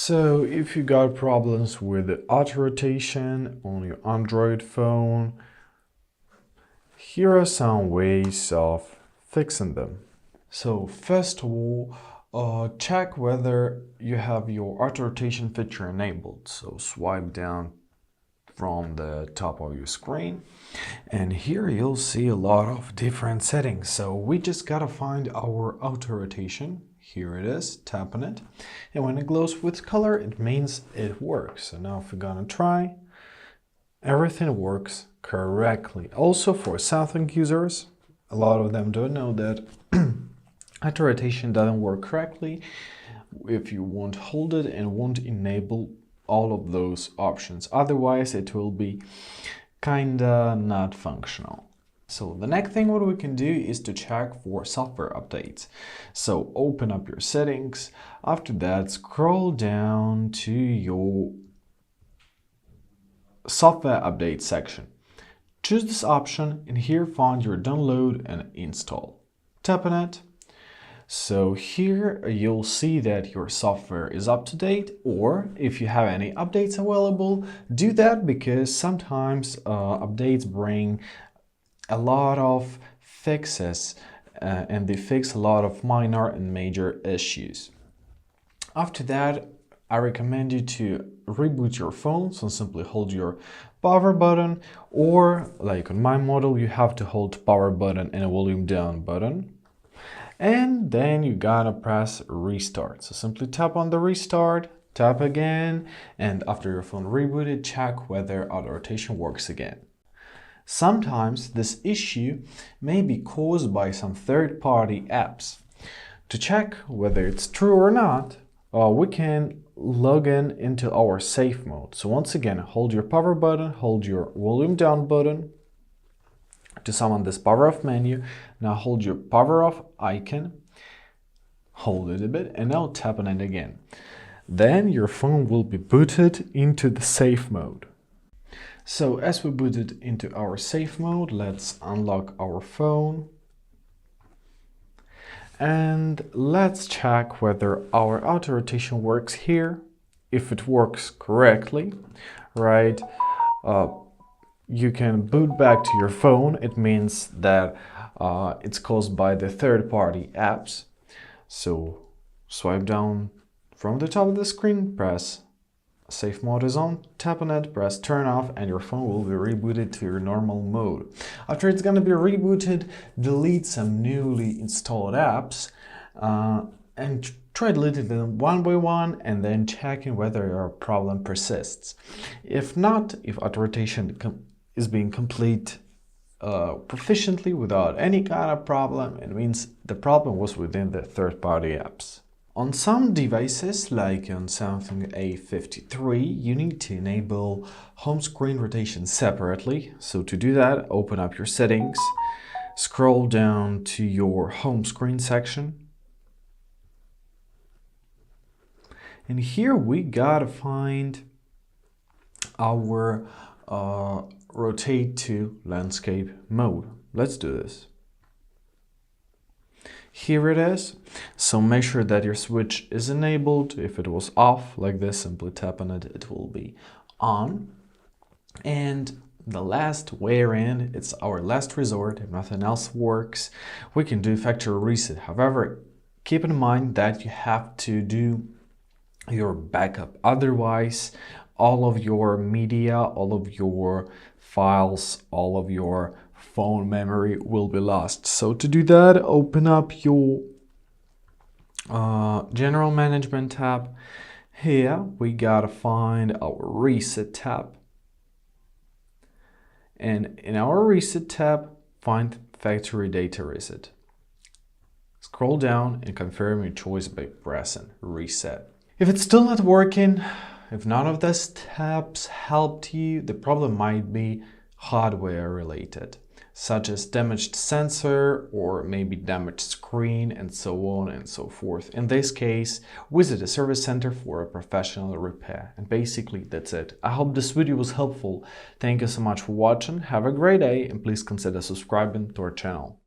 So if you got problems with the auto rotation on your Android phone, here are some ways of fixing them. So first of all, check whether you have your auto rotation feature enabled. So swipe down from the top of your screen, and here you'll see a lot of different settings. So we just gotta find our auto rotation. Here it is, tap on it, and when it glows with color, it means it works. So now if we're gonna try, everything works correctly. Also for Samsung users, a lot of them don't know that auto rotation doesn't work correctly if you won't hold it and won't enable all of those options. Otherwise, it will be kinda not functional. So the next thing what we can do is to check for software updates. So open up your settings. After that, scroll down to your software update section. Choose this option and here find your download and install. Tap on it. So here you'll see that your software is up to date, or if you have any updates available, do that because sometimes updates bring a lot of fixes and they fix a lot of minor and major issues. After that, I recommend you to reboot your phone. So simply hold your power button, or like on my model, you have to hold power button and a volume down button. And then you gotta press restart. So simply tap on the restart, tap again, and after your phone rebooted, check whether auto rotation works again. Sometimes this issue may be caused by some third-party apps. To check whether it's true or not, we can log in into our safe mode. So once again, hold your power button, hold your volume down button. To summon this power off menu, now hold your power off icon, hold it a bit, and now tap on it again. Then your phone will be booted into the safe mode. So as we booted into our safe mode, let's unlock our phone. And let's check whether our auto rotation works here. If it works correctly, right? You can boot back to your phone. It means that it's caused by the third-party apps. So swipe down from the top of the screen, press safe mode is on, tap on it, press turn off, and your phone will be rebooted to your normal mode. After it's going to be rebooted, delete some newly installed apps and try deleting them one by one and then checking whether your problem persists. If not, if auto rotation is being complete proficiently without any kind of problem, it means the problem was within the third-party apps. On some devices, like on Samsung A53, you need to enable home screen rotation separately. So to do that, open up your settings, scroll down to your home screen section. And here we gotta find our rotate to landscape mode. Let's do this. Here it is. So make sure that your switch is enabled. If it was off like this, simply tap on it, it will be on. And the last wherein it's our last resort, if nothing else works, we can do factory reset. However, keep in mind that you have to do your backup. Otherwise, all of your media, all of your files, all of your phone memory will be lost. So to do that, open up your general management tab. Here we gotta find our reset tab, and in our reset tab find factory data reset. Scroll down and confirm your choice by pressing reset. If it's still not working, if none of these tabs helped you, the problem might be hardware related, such as damaged sensor or maybe damaged screen and so on and so forth. In this case, visit a service center for a professional repair. And basically that's it. I hope this video was helpful. Thank you so much for watching. Have a great day and please consider subscribing to our channel.